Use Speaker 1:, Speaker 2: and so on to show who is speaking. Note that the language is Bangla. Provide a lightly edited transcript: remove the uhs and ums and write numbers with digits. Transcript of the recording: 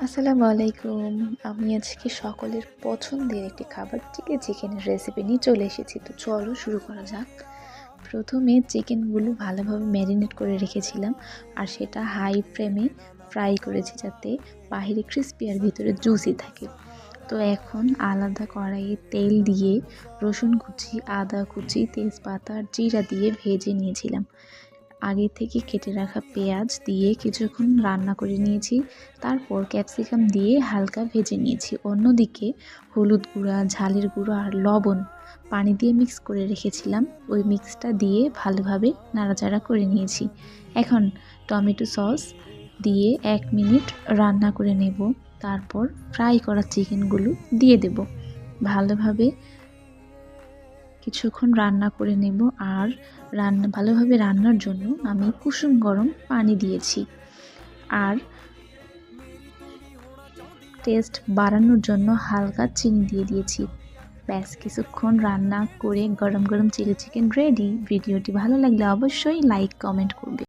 Speaker 1: আসসালামু আলাইকুম। আমি আজকে সকলের পছন্দের একটি খাবার চিলি চিকেনের রেসিপি নিয়ে চলে এসেছি। তো চলো শুরু করা যাক। প্রথমে চিকেনগুলো ভালোভাবে ম্যারিনেট করে রেখেছিলাম আর সেটা হাই ফ্লেমে ফ্রাই করেছি যাতে বাহিরে ক্রিস্পি আর ভিতরে জুসি থাকে। তো এখন আলাদা কড়াইয়ে তেল দিয়ে রসুন কুচি, আদা কুচি, তেজপাতা আর জিরা দিয়ে ভেজে নিয়েছিলাম। আগে থেকে কেটে রাখা পেঁয়াজ দিয়ে কিছুক্ষণ রান্না করে নিয়েছি, তারপর ক্যাপসিকাম দিয়ে হালকা ভেজে নিয়েছি। অন্যদিকে হলুদ গুঁড়া, ঝালের গুঁড়ো আর লবণ পানি দিয়ে মিক্স করে রেখেছিলাম, ওই মিক্সটা দিয়ে ভালোভাবে নাড়াচাড়া করে নিয়েছি। এখন টমেটো সস দিয়ে 1 মিনিট রান্না করে নেব, তারপর ফ্রাই করা চিকেনগুলো দিয়ে দেব। ভালোভাবে কিছুক্ষণ রান্না করে নেব। আর ভালোভাবে রান্নার জন্য আমি কুসুম গরম পানি দিয়েছি আর টেস্ট বাড়ানোর জন্য হালকা চিনি দিয়ে দিয়েছি। ব্যাস, কিছুক্ষণ রান্না করে গরম গরম চিলি চিকেন রেডি। ভিডিওটি ভালো লাগলে অবশ্যই লাইক কমেন্ট করবে।